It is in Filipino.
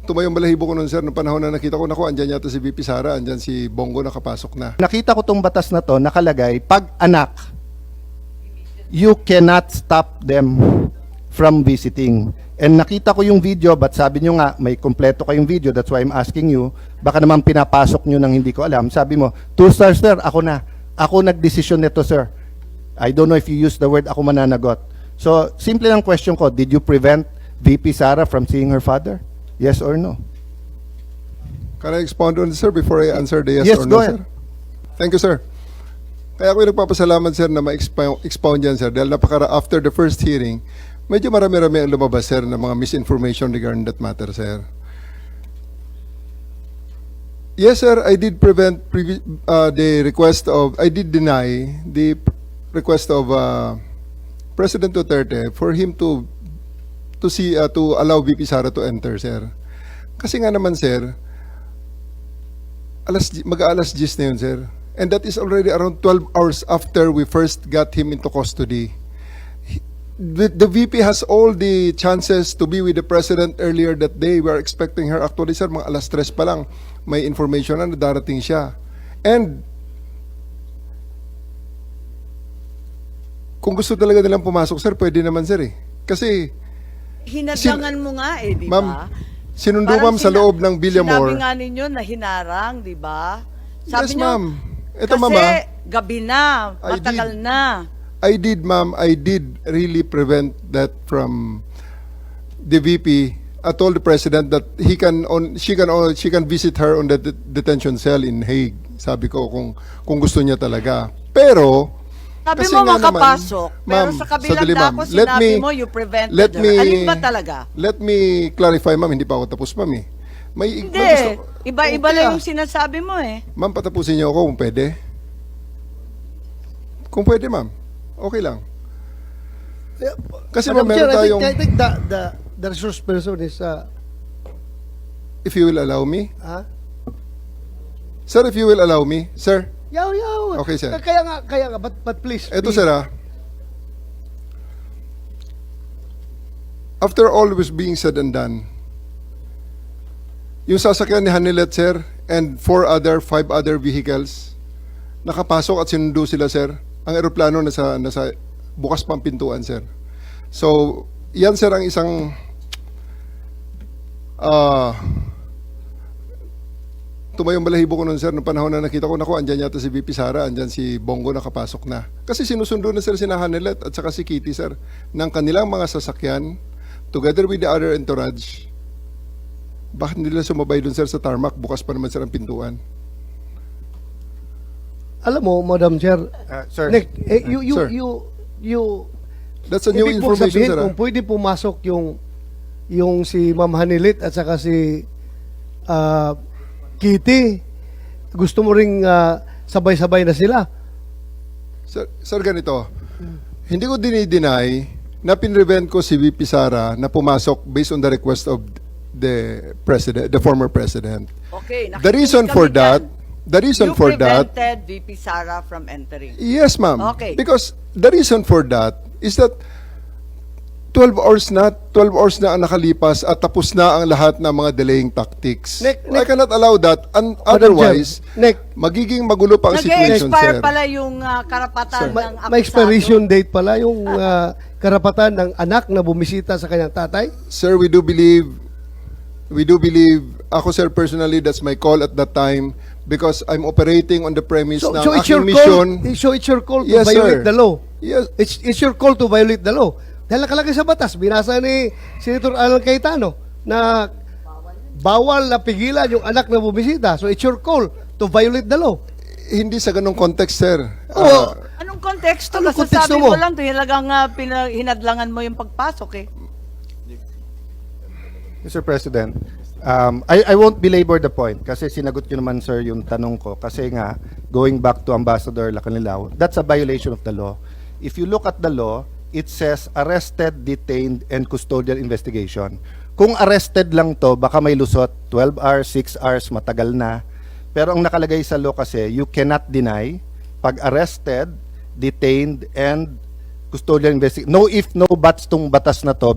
tumayong balahibo ko nun, sir, noong panahon na nakita ko, naku, andyan yata si VP Sara, andyan si Bongo nakapasok na. Nakita ko tong batas na to, nakalagay, pag anak, you cannot stop them from visiting. And nakita ko yung video, but sabi nyo nga, may kompleto kayong video, that's why I'm asking you, baka naman pinapasok nyo nang hindi ko alam. Sabi mo, 2 stars, sir, ako na. Ako nagdesisyon nito, sir. I don't know if you use the word ako mananagot. So, simple lang question ko, did you prevent VP Sara from seeing her father? Yes or no? Can I expound on this, sir, before I answer the yes, Yes, or go no, ahead. sir? Thank you, sir. Kaya ako yung nagpapasalamat, sir, na ma-expound yan, sir. Dahil after the first hearing, medyo marami-rami ang lumabas, sir, ng mga misinformation regarding that matter, sir. Yes, sir, I did prevent the request of, I did deny the request of President Duterte for him to allow VP Sara to enter, sir. Kasi nga naman, sir, mag-aalas 10 na yun, sir. And that is already around 12 hours after we first got him into custody. The VP has all the chances to be with the President earlier that day. We are expecting her. Actually, sir, mga alas 3 pa lang, may information na darating siya. And kung gusto talaga nilang pumasok, sir, pwede naman, sir, eh. Kasi Hinadlangan mo nga eh, di ba? Ma'am, sinundo, ma'am, sa loob ng Villamor. Sinabi nga ninyo na hinarang, di ba? Yes, Sabi ma'am. Ito, kasi mama, gabi na, I matagal did. na. I did, ma'am, I did really prevent that from the VP. I told the President that she can visit her on the detention cell in Hague. Sabi ko kung gusto niya talaga. Pero Sabi kasi mo nga naman, makapasok, pero ma'am, sa kabilang sandali, ma'am. dako sinabi mo you prevented her. Alin ba talaga? Let me clarify, ma'am. Hindi pa ako tapos, ma'am, eh. May Hindi, iba-iba Okay, lang yung sinasabi mo eh. Ma'am, patapusin niyo ako kung pwede. Kung pwede, ma'am. Okay lang. Kasi ma'am, Madam Chair, meron tayong, I think the resource person is if you will allow me. huh? Sir, if you will allow me. Sir, Yaw. Okay, sir. Kaya nga, but please. eto, sir, ah. After all was being said and done, yung sasakyan ni Hanilet, sir, and 5 other vehicles, nakapasok at sinundo sila, sir. Ang eroplano nasa bukas pang pintuan, sir. So, yan, sir, ang isang tumayong balahibo ko nun, sir, noong panahon na nakita ko, naku, andyan yata si VP Sara, andyan si Bongo nakapasok na. Kasi sinusundo na, sir, si Hanilet at saka si Kitty, sir, ng kanilang mga sasakyan, together with the other entourage. Bakit nila sumabay dun, sir, sa tarmac? Bukas pa naman, sir, ang pintuan. Alam mo, Madam Chair, Sir, Nick, Sir. you That's a new ibig mong information, sabihin sir. kung pwede pumasok yung si Ma'am Hanilit at saka si Kitty, gusto mo ring sabay-sabay na sila. Sir, ganito. Hindi ko dinideny na pinrevent ko si VP Sara na pumasok based on the request of the former president. Okay, The reason nakikinig for kami that, dyan. You prevented VP Sara from entering. yes, ma'am. Okay. Because the reason for that is that 12 hours na ang nakalipas at tapos na ang lahat ng mga delaying tactics. Nick, I cannot allow that. Otherwise, Nick, magiging magulo pa ang situation, Nag-expire sir. pala yung karapatan ng akusado. may expiration date pala yung karapatan ng anak na bumisita sa kanyang tatay. Sir, we do believe, ako, sir, personally, that's my call at that time because I'm operating on the premise ng So it's aking your mission. call. So it's your call to Yes, violate sir. the law. Yes, It's your call to violate the law. Dahil nakalagay sa batas, binasa ni Senator Alan Cayetano na bawal na pigilan yung anak na bumisita. So it's your call to violate the law. hindi sa ganong context, sir. Oo. Anong konteksto? Anong Kasasabi konteksto mo mo? lang, talagang hinadlangan mo yung pagpasok eh. Mr. President, I won't belabor the point kasi sinagot nyo naman, sir, yung tanong ko. Kasi nga, going back to Ambassador Lacanilao, that's a violation of the law. If you look at the law, it says arrested, detained, and custodial investigation. Kung arrested lang to, baka may lusot, 12 hours, 6 hours, matagal na. Pero ang nakalagay sa law kasi, you cannot deny pag arrested, detained, and custodial investigation. No if, no buts tong batas na to.